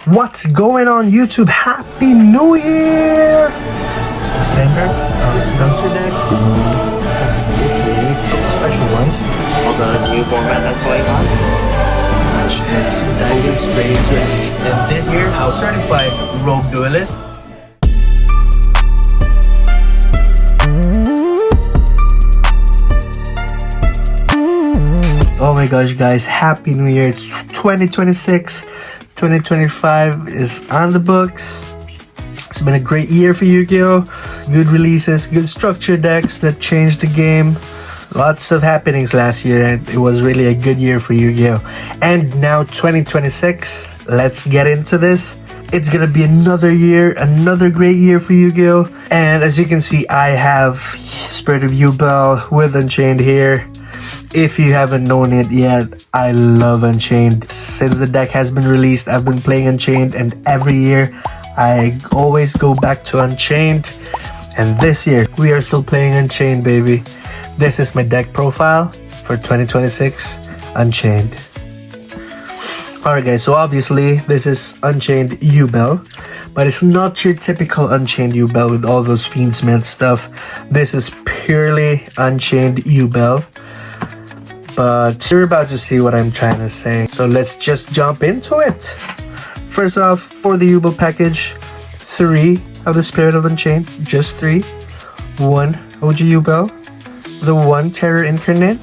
What's going on YouTube? Happy New Year! It's the standard structure deck. It's special ones. All the new format that's going on. Which is fully sprayed range. And this is our certified rogue duelist. Oh my gosh guys, Happy New Year. It's 2026. 2025 is on the books. It's been a great year for Yu-Gi-Oh! Good releases, good structure decks that changed the game. Lots of happenings last year, and it was really a good year for Yu-Gi-Oh! And now 2026, let's get into this. It's gonna be another year, another great year for Yu-Gi-Oh! And as you can see, I have Spirit of Yubel with Unchained here. If you haven't known it yet, I love Unchained. Since the deck has been released, I've been playing Unchained, and every year I always go back to Unchained. And this year, we are still playing Unchained, baby. This is my deck profile for 2026, Unchained. Alright guys, so obviously this is Unchained Yubel, but it's not your typical Unchained Yubel with all those Fiendsmith stuff. This is purely Unchained Yubel. But you're about to see what I'm trying to say. So let's just jump into it. First off, for the Yubel package, 3 of the Spirit of Unchained. Just 3. 1 OG Yubel. The 1 Terror Incarnate.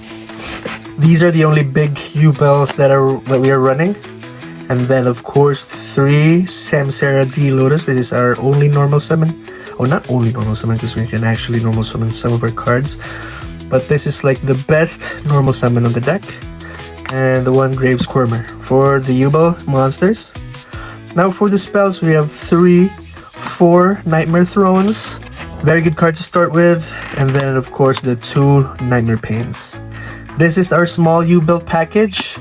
These are the only big Yubels that we are running. And then of course 3 Samsara D Lotus. This is our only normal summon. Oh, not only normal summon, because we can actually normal summon some of our cards. But this is like the best normal summon on the deck. And the 1 Grave Squirmer for the Yubel monsters. Now for the spells, we have 4 Nightmare Thrones. Very good card to start with. And then of course the 2 Nightmare Pains. This is our small Yubel package.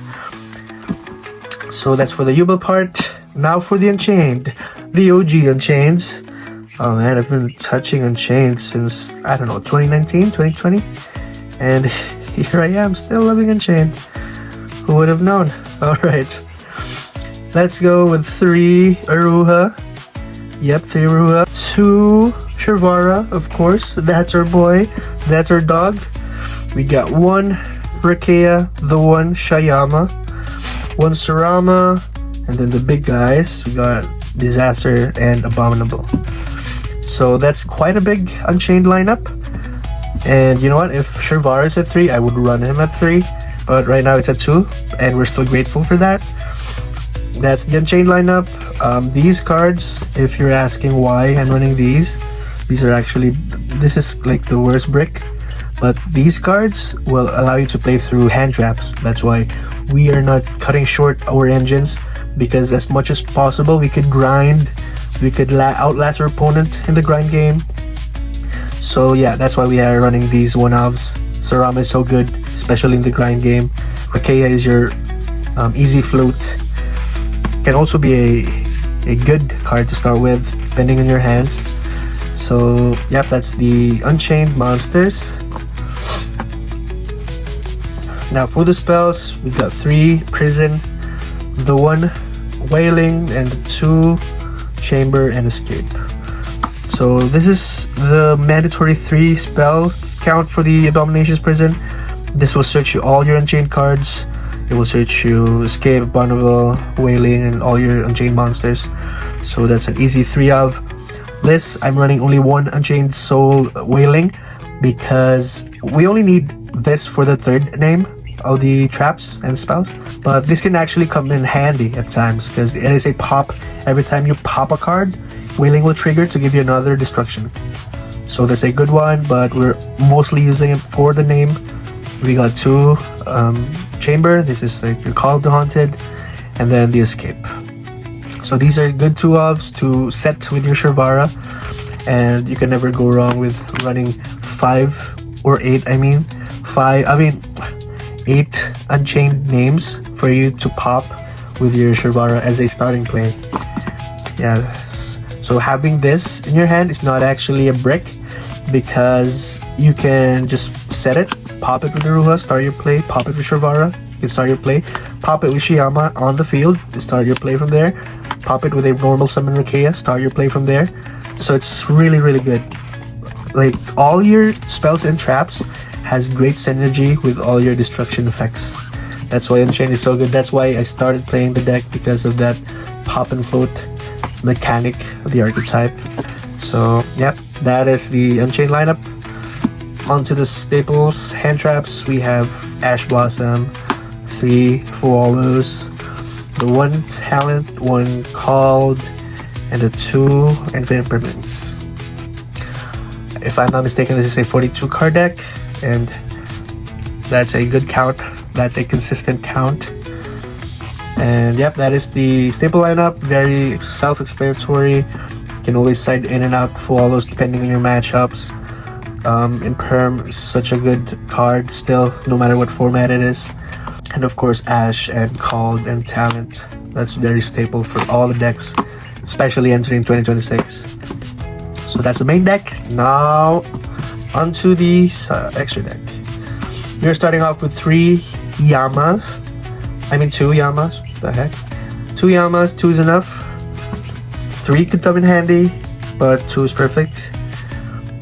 So that's for the Yubel part. Now for the Unchained. The OG Unchained. Oh man, I've been touching Unchained since, I don't know, 2019, 2020? And here I am, still loving Unchained. Who would have known? Alright. Let's go with 3 Aruha. Yep, 3 Aruha. 2 Sharvara, of course. That's our boy. That's our dog. We got 1 Rakea, the 1 Shayama, 1 Sarama, and then the big guys. We got Disaster and Abominable. So that's quite a big Unchained lineup. And you know what? If Sharvara is at 3, I would run him at 3. But right now it's at 2, and we're still grateful for that. That's the Unchained lineup. These cards, if you're asking why I'm running these are actually, this is like the worst brick. But these cards will allow you to play through hand traps. That's why we are not cutting short our engines, because as much as possible we could grind. We could outlast our opponent in the grind game. So yeah, that's why we are running these 1-ofs. Sarama is so good, especially in the grind game. Rakea is your easy float. Can also be a good card to start with, depending on your hands. So yep, that's the Unchained monsters. Now for the spells, we got 3 Prison, the 1 Wailing, and the 2 Chamber and Escape. So this is the mandatory 3 spell count for the Abomination's Prison. This will search you all your Unchained cards. It will search you Escape, Abominable, Wailing, and all your Unchained monsters. So that's an easy 3 of. This, I'm running only 1 Unchained Soul Wailing, because we only need this for the 3rd name of the traps and spells, but this can actually come in handy at times, because it is a pop. Every time you pop a card, Wailing will trigger to give you another destruction. So that's a good one, but we're mostly using it for the name. We got 2 Chamber. This is like your Call of the Haunted, and then the Escape. So these are good 2-ofs to set with your Sharvara, and you can never go wrong with running 5 or 8. 8 Unchained names for you to pop with your Sharvara as a starting play. Yes. So having this in your hand is not actually a brick, because you can just set it, pop it with Aruha, start your play, pop it with Sharvara, you can start your play, pop it with Shiyama on the field, start your play from there, pop it with a normal summon Rukia, start your play from there. So it's really, really good. Like, all your spells and traps has great synergy with all your destruction effects. That's why Unchained is so good. That's why I started playing the deck, because of that pop and float mechanic of the archetype. So, yep, that is the Unchained lineup. Onto the staples, hand traps. We have Ash Blossom, 3 Fualos, the 1 talent, 1 called, and the 2 infinite permanents. If I'm not mistaken, this is a 42 card deck, and that's a good count. That's a consistent count. And yep, that is the staple lineup. Very self-explanatory. You can always side in and out Fualos depending on your matchups. Imperm is such a good card still, no matter what format it is. And of course, Ash and Called and Talent. That's very staple for all the decks, especially entering 2026. So that's the main deck. Now, onto the extra deck. We're starting off with 3 Yamas. I mean 2 Yamas. What the heck? 2 Yamas, 2 is enough. 3 could come in handy, but 2 is perfect.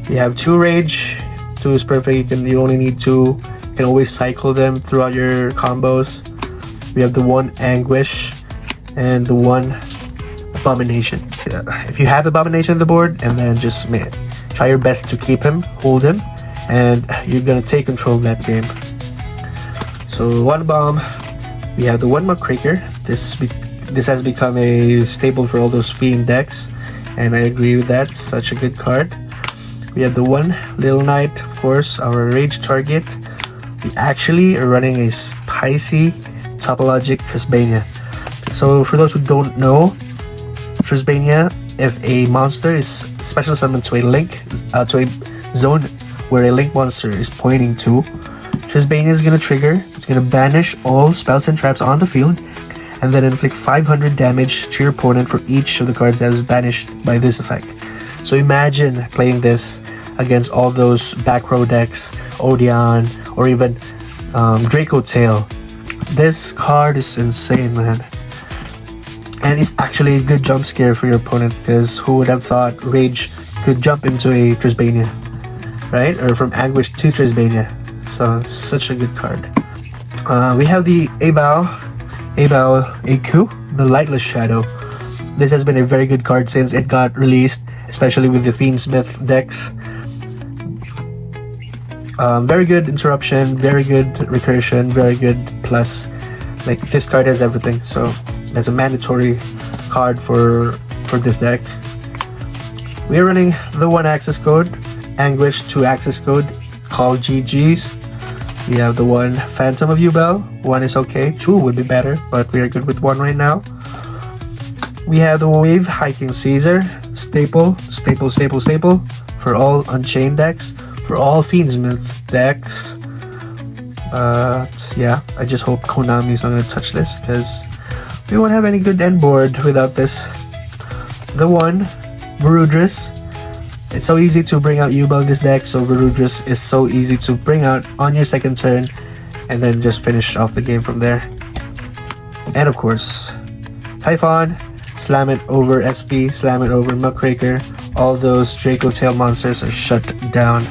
You have 2 Rage, 2 is perfect. You only need 2. You can always cycle them throughout your combos. We have the 1 Anguish and the 1 Abomination. If you have Abomination on the board, and then just try your best to keep him, hold him, and you're gonna take control of that game. So 1 bomb. We have the 1 Muckraker. This has become a staple for all those Fiend decks, and I agree with that. Such a good card. We have the 1 Little Knight, of course, our rage target. We actually are running a spicy Topologic Trisbania. So for those who don't know, Trisbania, if a monster is special summoned to a link, to a zone where a link monster is pointing to, Trisbania is going to trigger. It's going to banish all spells and traps on the field, and then inflict 500 damage to your opponent for each of the cards that was banished by this effect. So imagine playing this against all those back row decks, Odeon, or even Draco Tail. This card is insane, man. And it's actually a good jump scare for your opponent, because who would have thought Rage could jump into a Trisbania, right? Or from Anguish to Trisbania. So, such a good card. We have the Abao Aku, the Lightless Shadow. This has been a very good card since it got released, especially with the Fiendsmith decks. Very good interruption, very good recursion, very good plus. Like, this card has everything, so that's a mandatory card for this deck. We're running the 1 access code, Anguish 2 access code, called GG's. We have the 1 Phantom of Yubel. 1 is okay, 2 would be better, but we are good with 1 right now. We have the Wave Hiking Caesar, staple for all Unchained decks, for all Fiendsmith decks. But yeah, I just hope Konami's not gonna touch this, because we won't have any good end board without this. The 1 Varudris. It's so easy to bring out Yubel in this deck, so Varudris is so easy to bring out on your second turn, and then just finish off the game from there. And of course, Typhon. Slam it over SP, slam it over Muckraker. All those Draco Tail monsters are shut down.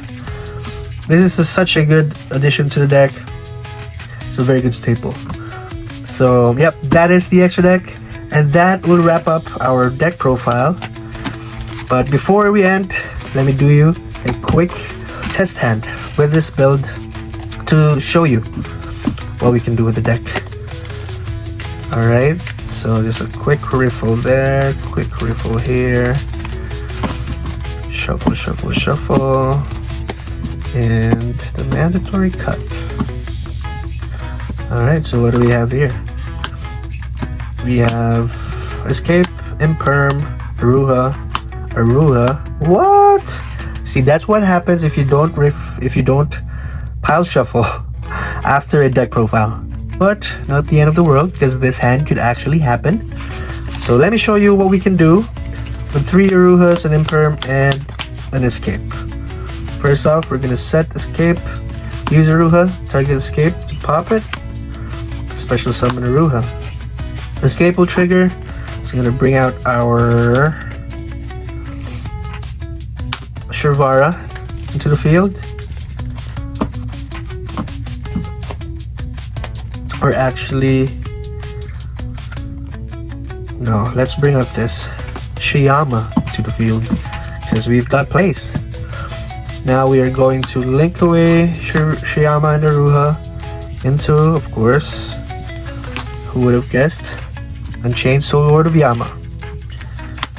This is such a good addition to the deck. It's a very good staple. So yep, that is the extra deck, and that will wrap up our deck profile. But before we end, let me do you a quick test hand with this build to show you what we can do with the deck. Alright, so just a quick riffle there, quick riffle here. Shuffle, shuffle, shuffle. And the mandatory cut. Alright, so what do we have here? We have Escape, Imperm, Aruha. What? See, that's what happens if you don't pile shuffle after a deck profile. But not the end of the world, because this hand could actually happen. So let me show you what we can do with 3 Aruhas, an Imperm, and an Escape. First off, we're gonna set Escape, use Aruha, target Escape to pop it, special summon Aruha. Escape will trigger, It's gonna bring out our Shirvara into the field. Or actually, no, let's bring out this Shiyama to the field because we've got place. Now we are going to link away Shiyama and Aruha into, of course, who would have guessed, Unchained Soul Lord of Yama.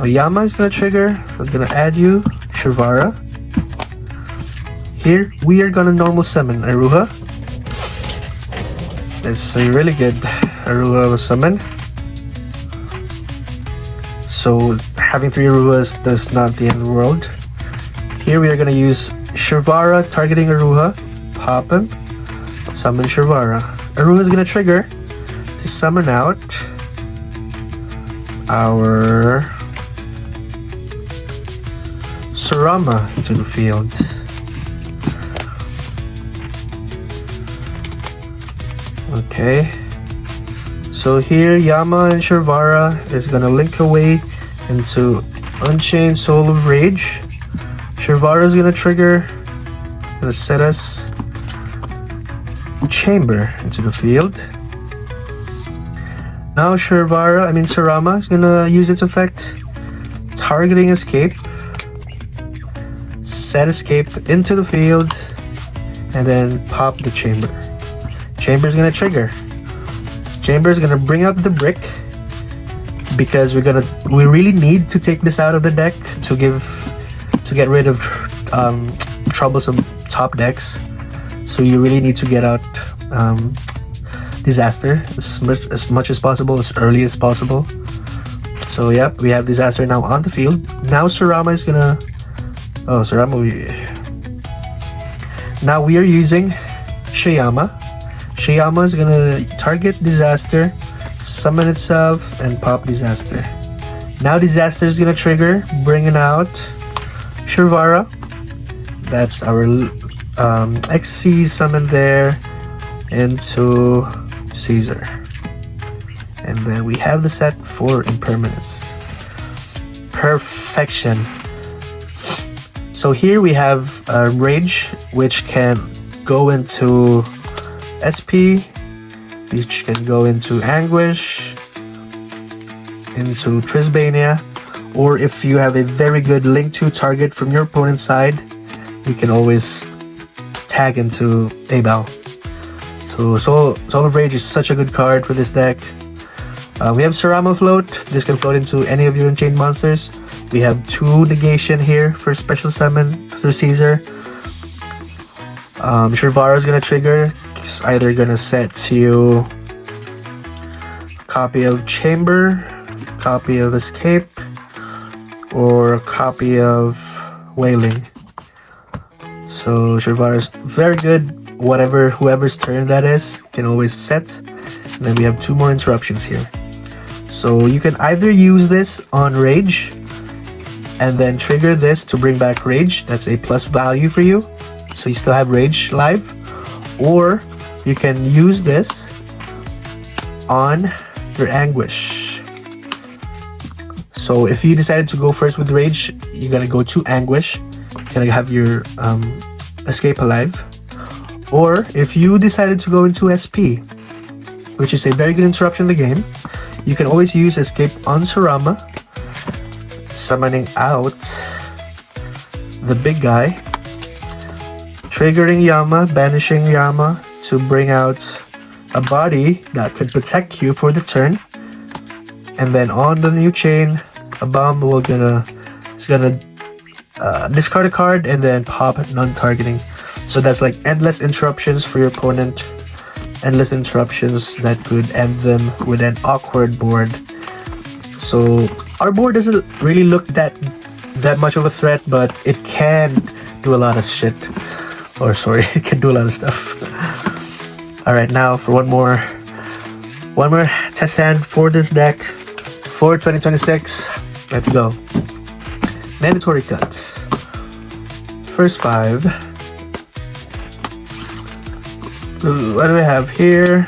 Now Yama is going to trigger. We're going to add you Shirvara. Here we are going to normal summon Aruha. It's a really good Aruha summon. So having 3 Aruhas does not the end of the world. Here we are going to use Shirvara targeting Aruha. Pop him. Summon Shirvara. Aruha is going to trigger to summon out our Surama to the field. Okay. So here Yama and Shirvara is going to link away into Unchained Soul of Rage. Shirvara is gonna trigger, gonna set us Chamber into the field. Now Surama is gonna use its effect, targeting Escape, set Escape into the field, and then pop the Chamber. Chamber is gonna trigger. Chamber is gonna bring out the brick because we really need to take this out of the deck to get rid of troublesome top decks. So you really need to get out Disaster as much as possible, as early as possible. So yep, we have Disaster now on the field. Now Surama is gonna now we are using Shiyama. Shiyama is gonna target Disaster, summon itself, and pop Disaster. Now Disaster is gonna trigger, bringing out Shirvara. That's our XC summon there into Caesar. And then we have the set for Impermanence. Perfection. So here we have Rage, which can go into SP, which can go into Anguish, into Trisbania, or if you have a very good link to target from your opponent's side, you can always tag into Yubel. So Soul of Rage is such a good card for this deck. We have Surama Float. This can float into any of your Unchained monsters. We have 2 negation here for special summon through Caesar. Shirvara is gonna trigger. It's either gonna set you a copy of Chamber, copy of Escape, or a copy of Wailing. So Shirvara is very good. Whoever's turn that is can always set. And then we have 2 more interruptions here. So you can either use this on Rage and then trigger this to bring back Rage. That's a plus value for you. So you still have Rage live. Or you can use this on your Anguish. So if you decided to go first with Rage, you're gonna go to Anguish. You're gonna have your Escape alive. Or if you decided to go into SP, which is a very good interruption in the game, you can always use Escape on Surama, summoning out the big guy, triggering Yama, banishing Yama to bring out a body that could protect you for the turn. And then on the new chain, a bomb is gonna discard a card and then pop non-targeting. So that's like endless interruptions for your opponent. Endless interruptions that could end them with an awkward board. So our board doesn't really look that much of a threat, but it can do a lot of shit. Or sorry, it can do a lot of stuff. Alright, now for one more test hand for this deck for 2026. Let's go. Mandatory cut. First 5. What do we have here?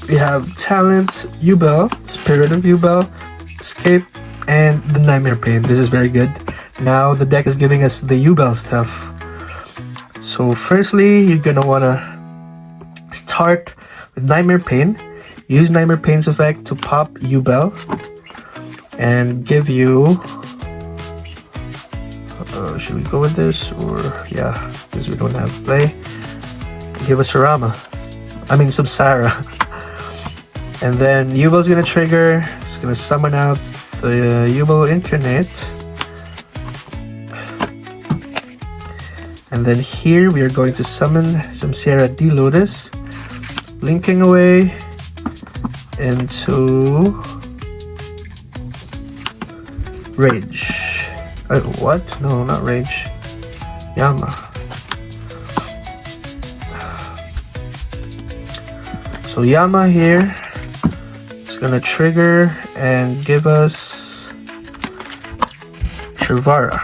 We have Talent, Yubel, Spirit of Yubel, Escape, and the Nightmare Pain. This is very good. Now the deck is giving us the Yubel stuff. So firstly, you're gonna wanna start with Nightmare Pain. Use Nightmare Pain's effect to pop Yubel and give you... should we go with this? Or yeah, because we don't have play. Give us Samsara. And then Yubel's gonna trigger. It's gonna summon out the Yubel Incarnate. And then here we are going to summon Samsara D Lotus, linking away into Rage. What? No, not Rage. Yama. So Yama here is gonna trigger and give us Shivara.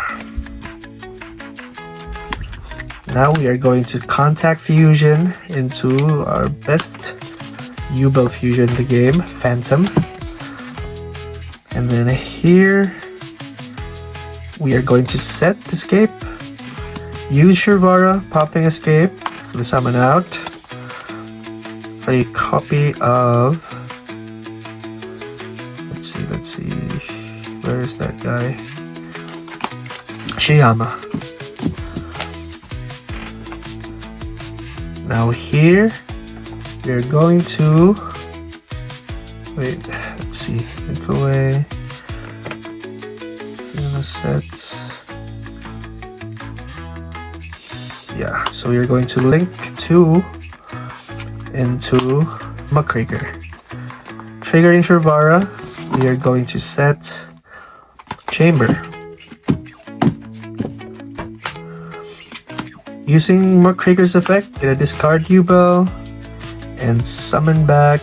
Now we are going to contact fusion into our best Yubel fusion in the game, Phantom. And then here we are going to set Escape. Use Shivara, popping Escape for the summon out. A copy of... Let's see. Where is that guy? Shiyama. Now here we are going to wait. Let's see. Link away. Set. Yeah. So we are going to link 2 into Muckraker. Triggering Shivara, we are going to set Chamber. Using Muckraker's effect, gonna discard Yubel and summon back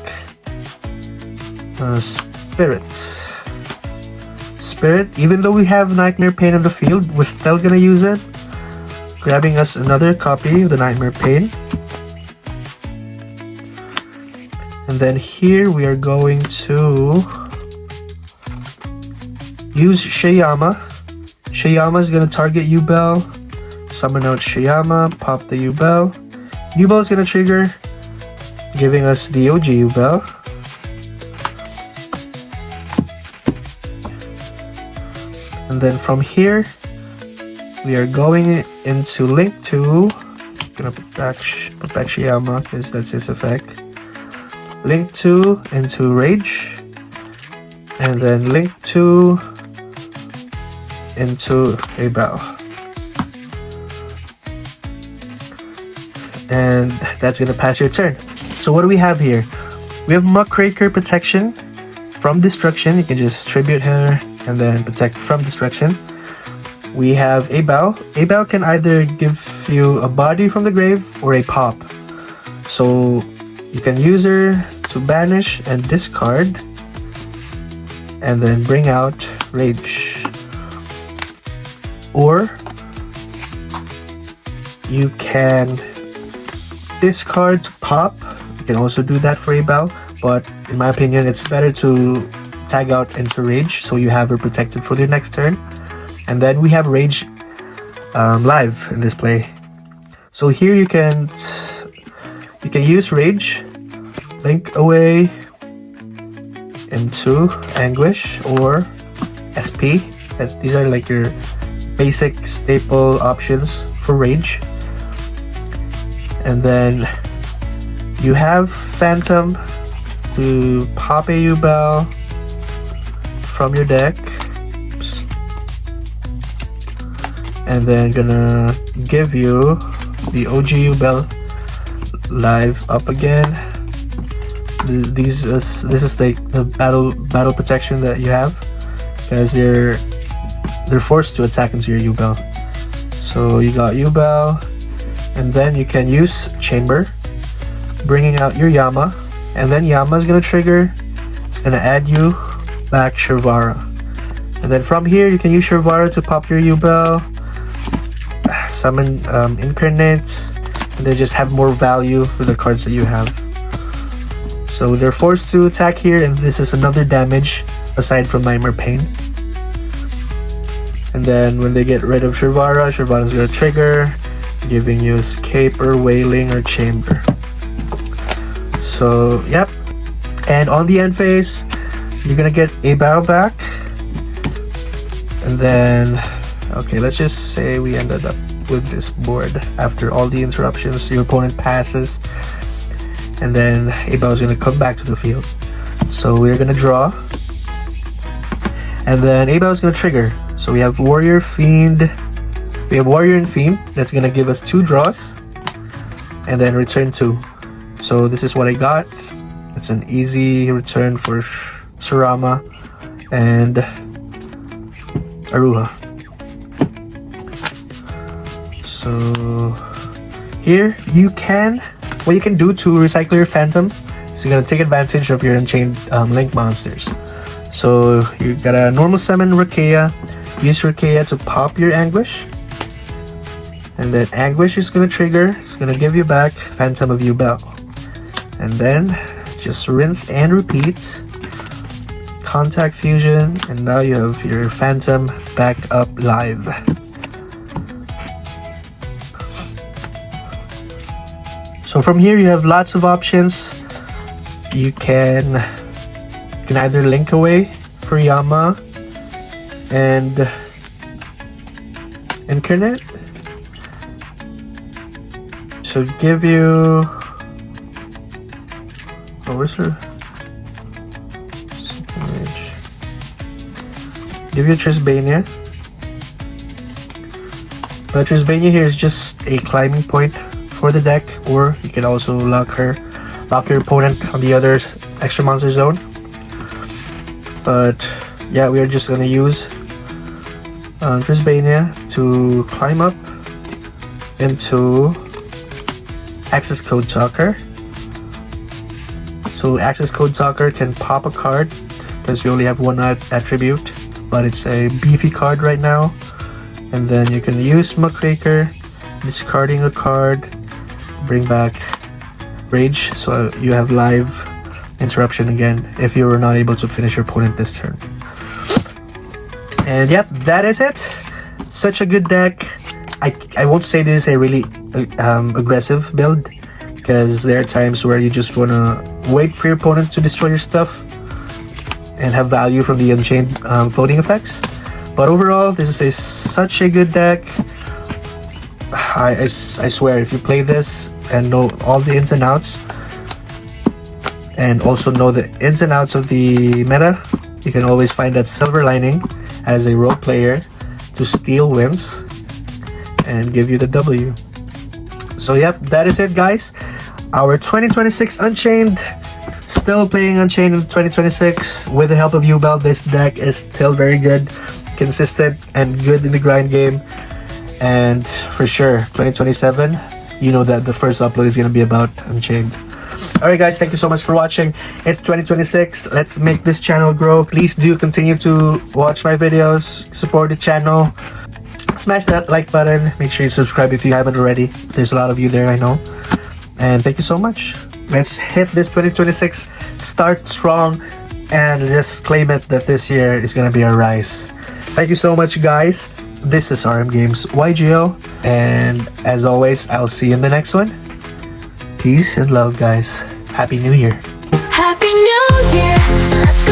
Spirit. Even though we have Nightmare Pain on the field, we're still gonna use it. Grabbing us another copy of the Nightmare Pain. And then here we are going to use Shiyama. Shiyama is going to target Yubel. Summon out Shiyama, pop the Yubel. Yubel is going to trigger, giving us the OG Yubel. And then from here, we are going into Link 2. Gonna put back Shiyama because that's his effect. Link 2 into Rage, and then Link 2 into Yubel. And that's gonna pass your turn. So what do we have here? We have Muckraker protection from destruction. You can just tribute her and then protect from destruction. We have Yubel. Yubel can either give you a body from the grave or a pop. So you can use her to banish and discard and then bring out Rage. Or you can discard to pop. You can also do that for Yubel, but in my opinion it's better to tag out into Rage so you have her protected for the next turn. And then we have Rage live in this play. So here you can use Rage, link away into Anguish or SP. These are like your basic staple options for Rage. And then you have Phantom to pop a Yubel from your deck. Oops. And then gonna give you the OG Yubel live up again. This is like the battle protection that you have, because they're forced to attack into your Yubel. So you got Yubel, and then you can use Chamber, bringing out your Yama, and then Yama is gonna trigger. It's gonna add you back Shivara, and then from here you can use Shivara to pop your Yubel, summon Incarnates, and they just have more value for the cards that you have. So they're forced to attack here, and this is another damage aside from Nightmare Pain. And then when they get rid of Shirvara, Shirvara's gonna trigger, giving you Escape or Wailing or Chamber. So, yep. And on the end phase, you're gonna get a battle back. And then, okay, let's just say we ended up with this board after all the interruptions. Your opponent passes, and then Abel is gonna come back to the field. So we're gonna draw, and then Abel is gonna trigger. So we have Warrior, Fiend. We have Warrior and Fiend. That's gonna give us 2 draws, and then return 2. So this is what I got. It's an easy return for Surama and Aruha. So here what you can do to recycle your Phantom, so you're gonna take advantage of your Unchained Link monsters. So you gotta normal summon Rakea, use Rakea to pop your Anguish, and then Anguish is gonna trigger. It's gonna give you back Phantom of Yubel, and then just rinse and repeat. Contact Fusion, and now you have your Phantom back up live. So from here you have lots of options. You can either link away for Yama and Incarnate. So give you, oh, where's her? Give you Trisbania. But Trisbania here is just a climbing point for the deck, or you can also lock your opponent on the other extra monster zone. But yeah, we are just gonna use Trisbania to climb up into Access Code Talker. So Access Code Talker can pop a card because we only have one attribute, but it's a beefy card right now. And then you can use Muckraker, discarding a card, bring back Rage, so you have live interruption again if you were not able to finish your opponent this turn. And yep, that is it. Such a good deck. I won't say this is a really aggressive build, because there are times where you just want to wait for your opponent to destroy your stuff and have value from the Unchained floating effects. But overall, this is such a good deck. I swear, if you play this and know all the ins and outs, and also know the ins and outs of the meta, you can always find that silver lining as a role player to steal wins and give you the W. So yep, that is it, guys. Our 2026 Unchained. Still playing Unchained in 2026 with the help of Yubel. This deck is still very good, consistent, and good in the grind game. And for sure, 2027, you know that the first upload is going to be about Unchained. Alright guys, thank you so much for watching. It's 2026. Let's make this channel grow. Please do continue to watch my videos, support the channel. Smash that like button. Make sure you subscribe if you haven't already. There's a lot of you there, I know. And thank you so much. Let's hit this 2026, start strong, and just claim it that this year is gonna be a rise. Thank you so much, guys. This is RM Games YGO, and as always, I'll see you in the next one. Peace and love, guys. Happy New Year. Happy New Year. Let's